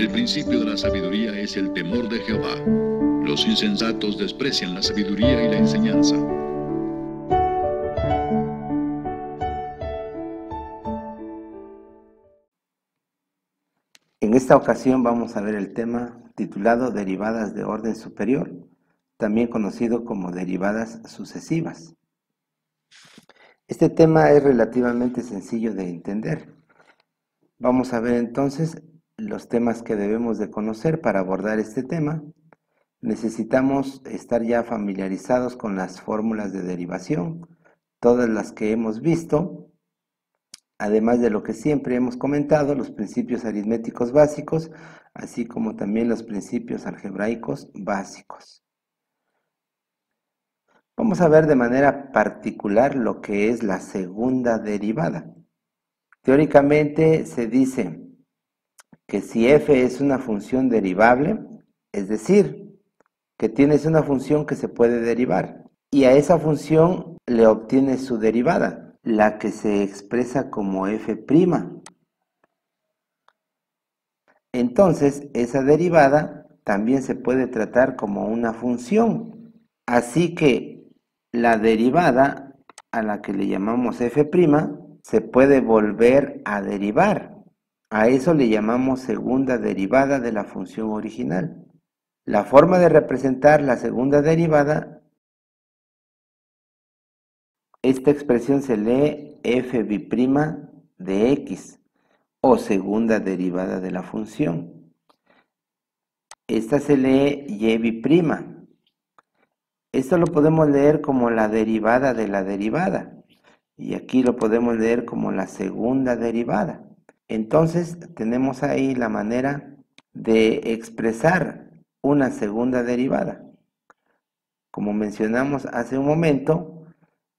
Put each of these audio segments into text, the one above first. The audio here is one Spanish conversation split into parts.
El principio de la sabiduría es el temor de Jehová. Los insensatos desprecian la sabiduría y la enseñanza. En esta ocasión vamos a ver el tema titulado Derivadas de orden superior, también conocido como derivadas sucesivas. Este tema es relativamente sencillo de entender. Vamos a ver entonces los temas que debemos de conocer para abordar este tema. Necesitamos estar ya familiarizados con las fórmulas de derivación, todas las que hemos visto, además de lo que siempre hemos comentado, los principios aritméticos básicos, así como también los principios algebraicos básicos. Vamos a ver de manera particular lo que es la segunda derivada. Teóricamente se dice que si f es una función derivable, es decir, que tienes una función que se puede derivar, y a esa función le obtienes su derivada, la que se expresa como f'. Entonces, esa derivada también se puede tratar como una función. Así que la derivada, a la que le llamamos f', se puede volver a derivar. A eso le llamamos segunda derivada de la función original. La forma de representar la segunda derivada, esta expresión se lee f' de x, o segunda derivada de la función. Esta se lee y'. Esto lo podemos leer como la derivada de la derivada, y aquí lo podemos leer como la segunda derivada. Entonces tenemos ahí la manera de expresar una segunda derivada. Como mencionamos hace un momento,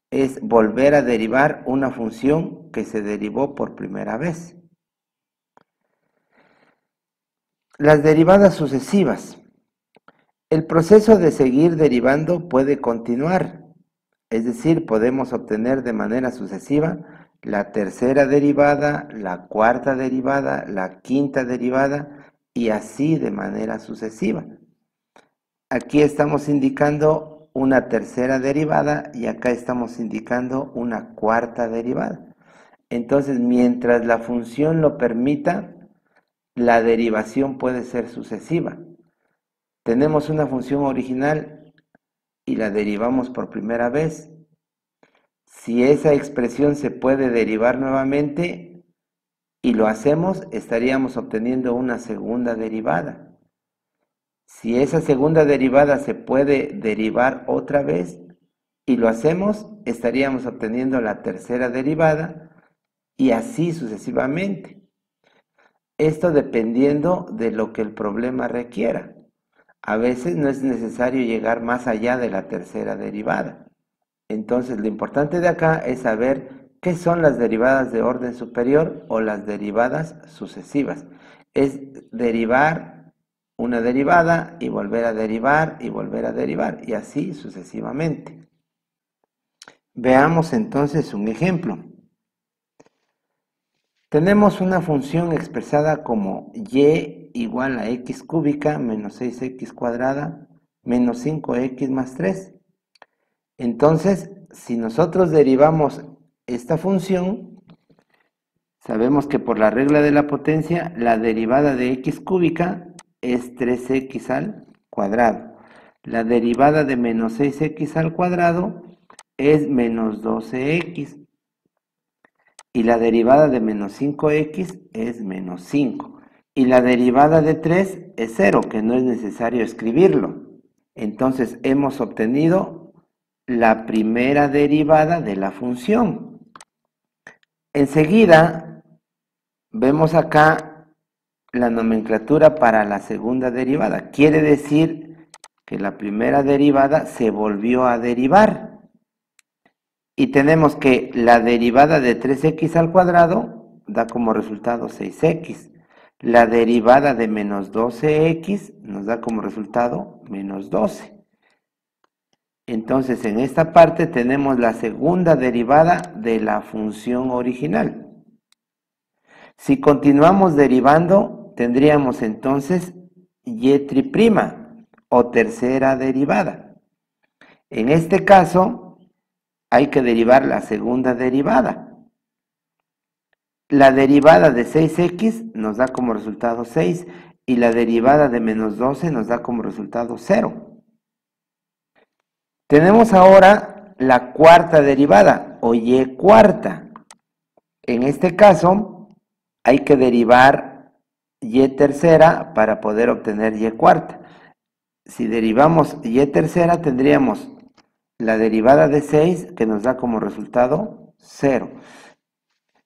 es volver a derivar una función que se derivó por primera vez. Las derivadas sucesivas. El proceso de seguir derivando puede continuar, es decir, podemos obtener de manera sucesiva la tercera derivada, la cuarta derivada, la quinta derivada y así de manera sucesiva. Aquí estamos indicando una tercera derivada y acá estamos indicando una cuarta derivada. Entonces, mientras la función lo permita, la derivación puede ser sucesiva. Tenemos una función original y la derivamos por primera vez. Si esa expresión se puede derivar nuevamente y lo hacemos, estaríamos obteniendo una segunda derivada. Si esa segunda derivada se puede derivar otra vez y lo hacemos, estaríamos obteniendo la tercera derivada y así sucesivamente. Esto dependiendo de lo que el problema requiera. A veces no es necesario llegar más allá de la tercera derivada. Entonces, lo importante de acá es saber qué son las derivadas de orden superior o las derivadas sucesivas. Es derivar una derivada y volver a derivar y volver a derivar y así sucesivamente. Veamos entonces un ejemplo. Tenemos una función expresada como y igual a x cúbica menos 6x cuadrada menos 5x más 3. Entonces, si nosotros derivamos esta función, sabemos que por la regla de la potencia, la derivada de x cúbica es 3x al cuadrado. La derivada de menos 6x al cuadrado es menos 12x. Y la derivada de menos 5x es menos 5. Y la derivada de 3 es 0, que no es necesario escribirlo. Entonces hemos obtenido la primera derivada de la función. Enseguida vemos acá la nomenclatura para la segunda derivada. Quiere decir que la primera derivada se volvió a derivar. Y tenemos que la derivada de 3x al cuadrado da como resultado 6x. La derivada de menos 12x nos da como resultado menos 12. Entonces, en esta parte tenemos la segunda derivada de la función original. Si continuamos derivando, tendríamos entonces y' o tercera derivada. En este caso, hay que derivar la segunda derivada. La derivada de 6x nos da como resultado 6 y la derivada de menos 12 nos da como resultado 0. Tenemos ahora la cuarta derivada o y cuarta. En este caso, hay que derivar y tercera para poder obtener y cuarta. Si derivamos y tercera, tendríamos la derivada de 6 que nos da como resultado 0.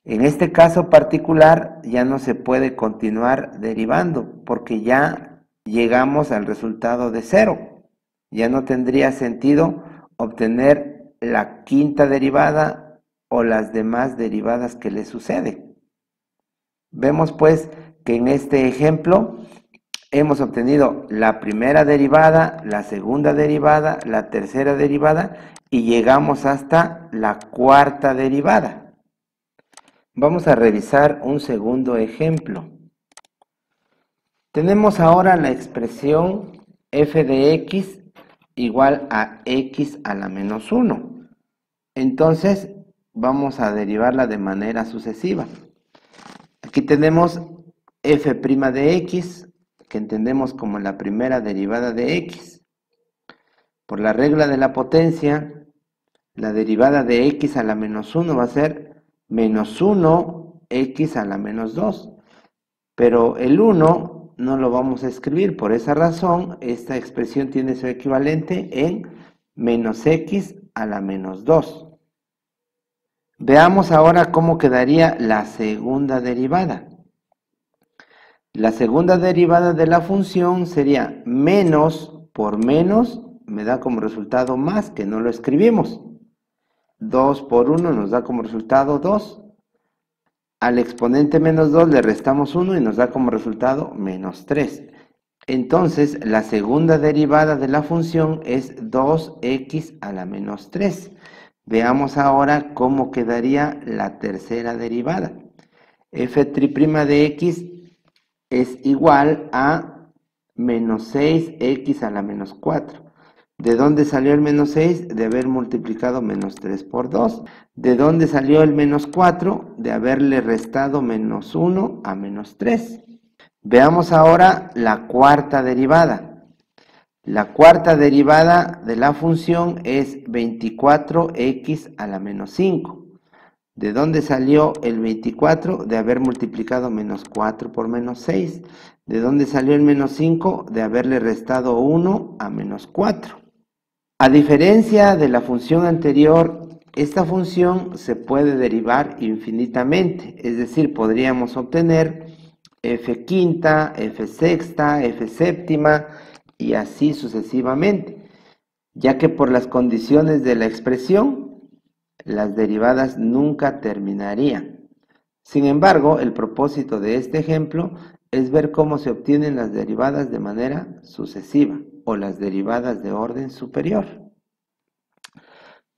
En este caso particular ya no se puede continuar derivando porque ya llegamos al resultado de 0. Ya no tendría sentido obtener la quinta derivada o las demás derivadas que le suceden. Vemos pues que en este ejemplo hemos obtenido la primera derivada, la segunda derivada, la tercera derivada y llegamos hasta la cuarta derivada. Vamos a revisar un segundo ejemplo. Tenemos ahora la expresión f de x igual a x a la menos 1. Entonces vamos a derivarla de manera sucesiva. Aquí tenemos f' de x, que entendemos como la primera derivada de x. Por la regla de la potencia, la derivada de x a la menos 1 va a ser menos 1 x a la menos 2. Pero el 1 no lo vamos a escribir. Por esa razón, esta expresión tiene su equivalente en menos x a la menos 2. Veamos ahora cómo quedaría la segunda derivada. La segunda derivada de la función sería menos por menos, me da como resultado más, que no lo escribimos. 2 por 1 nos da como resultado 2. Al exponente menos 2 le restamos 1 y nos da como resultado menos 3. Entonces, la segunda derivada de la función es 2x a la menos 3. Veamos ahora cómo quedaría la tercera derivada. f' de x es igual a menos 6x a la menos 4. ¿De dónde salió el menos 6? De haber multiplicado menos 3 por 2. ¿De dónde salió el menos 4? De haberle restado menos 1 a menos 3. Veamos ahora la cuarta derivada. La cuarta derivada de la función es 24x a la menos 5. ¿De dónde salió el 24? De haber multiplicado menos 4 por menos 6. ¿De dónde salió el menos 5? De haberle restado 1 a menos 4. A diferencia de la función anterior, esta función se puede derivar infinitamente, es decir, podríamos obtener f quinta, f sexta, f séptima y así sucesivamente, ya que por las condiciones de la expresión, las derivadas nunca terminarían. Sin embargo, el propósito de este ejemplo es ver cómo se obtienen las derivadas de manera sucesiva o las derivadas de orden superior.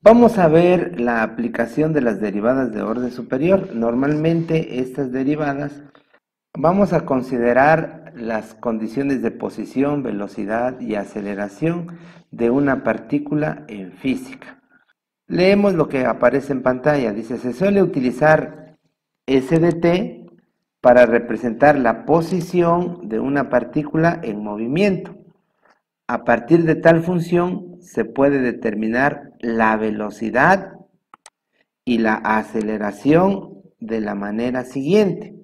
Vamos a ver la aplicación de las derivadas de orden superior. Normalmente estas derivadas vamos a considerar las condiciones de posición, velocidad y aceleración de una partícula en física. Leemos lo que aparece en pantalla. Dice, se suele utilizar S de t para representar la posición de una partícula en movimiento. A partir de tal función se puede determinar la velocidad y la aceleración de la manera siguiente.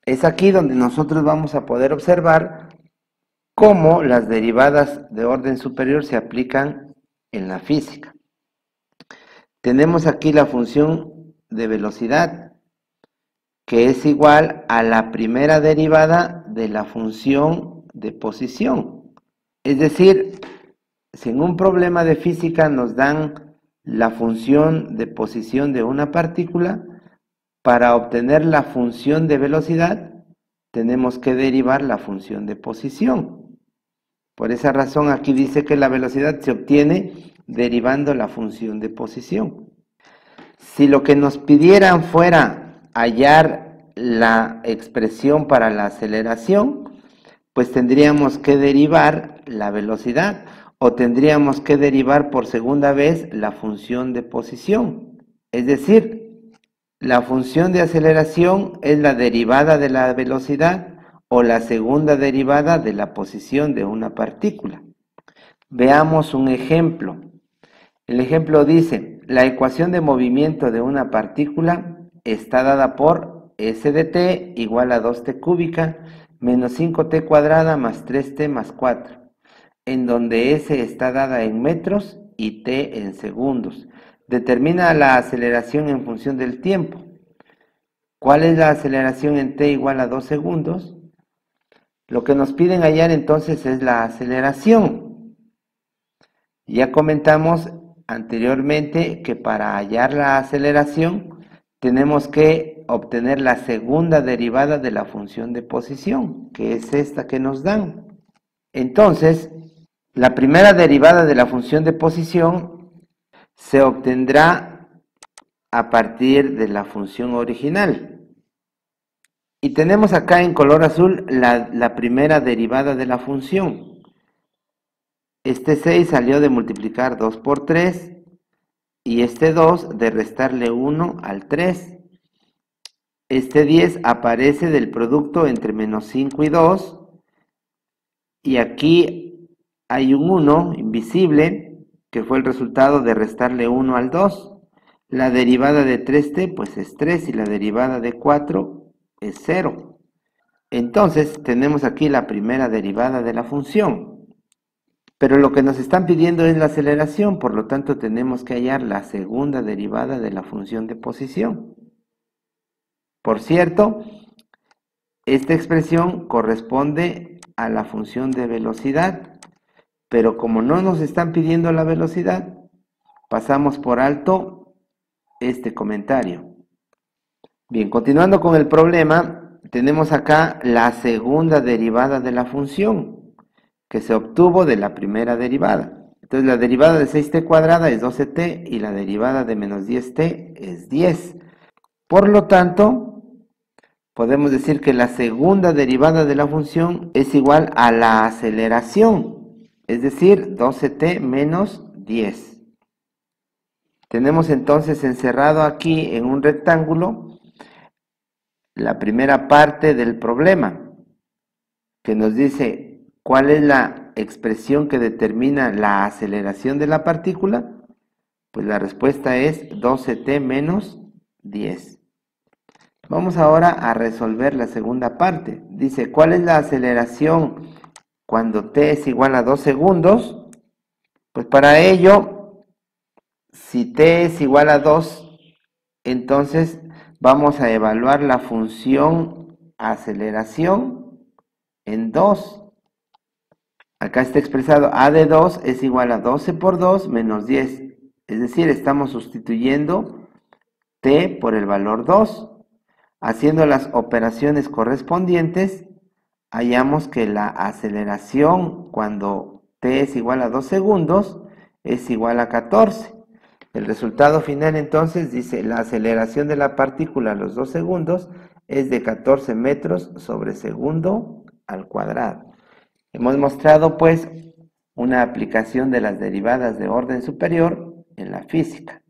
Es aquí donde nosotros vamos a poder observar cómo las derivadas de orden superior se aplican en la física. Tenemos aquí la función de velocidad, que es igual a la primera derivada de la función de posición. Es decir, si en un problema de física nos dan la función de posición de una partícula, para obtener la función de velocidad, tenemos que derivar la función de posición. Por esa razón aquí dice que la velocidad se obtiene derivando la función de posición. Si lo que nos pidieran fuera hallar la expresión para la aceleración, pues tendríamos que derivar la velocidad o tendríamos que derivar por segunda vez la función de posición. Es decir, la función de aceleración es la derivada de la velocidad o la segunda derivada de la posición de una partícula. Veamos un ejemplo. El ejemplo dice, la ecuación de movimiento de una partícula está dada por S de t igual a 2t cúbica menos 5t cuadrada más 3t más 4, en donde S está dada en metros y t en segundos. Determina la aceleración en función del tiempo. ¿Cuál es la aceleración en t igual a 2 segundos? Lo que nos piden hallar entonces es la aceleración. Ya comentamos anteriormente que para hallar la aceleración tenemos que obtener la segunda derivada de la función de posición, que es esta que nos dan. Entonces, la primera derivada de la función de posición se obtendrá a partir de la función original. Y tenemos acá en color azul la primera derivada de la función. Este 6 salió de multiplicar 2 por 3 y este 2 de restarle 1 al 3. Este 10 aparece del producto entre menos 5 y 2. Y aquí hay un 1 invisible que fue el resultado de restarle 1 al 2. La derivada de 3t pues es 3 y la derivada de 4 es 0. Entonces tenemos aquí la primera derivada de la función. Pero lo que nos están pidiendo es la aceleración, por lo tanto tenemos que hallar la segunda derivada de la función de posición. Por cierto, esta expresión corresponde a la función de velocidad, pero como no nos están pidiendo la velocidad, pasamos por alto este comentario. Bien, continuando con el problema, tenemos acá la segunda derivada de la función, que se obtuvo de la primera derivada. Entonces la derivada de 6t cuadrada es 12t y la derivada de menos 10t es 10. Por lo tanto, podemos decir que la segunda derivada de la función es igual a la aceleración, es decir, 12t menos 10. Tenemos entonces encerrado aquí en un rectángulo la primera parte del problema, que nos dice cuál es la expresión que determina la aceleración de la partícula. Pues la respuesta es 12t menos 10. Vamos ahora a resolver la segunda parte. Dice, ¿cuál es la aceleración cuando t es igual a 2 segundos? Pues para ello, si t es igual a 2, entonces vamos a evaluar la función aceleración en 2. Acá está expresado a de 2 es igual a 12 por 2 menos 10. Es decir, estamos sustituyendo t por el valor 2. Haciendo las operaciones correspondientes, hallamos que la aceleración cuando t es igual a 2 segundos es igual a 14. El resultado final entonces dice la aceleración de la partícula a los 2 segundos es de 14 metros sobre segundo al cuadrado. Hemos mostrado pues una aplicación de las derivadas de orden superior en la física.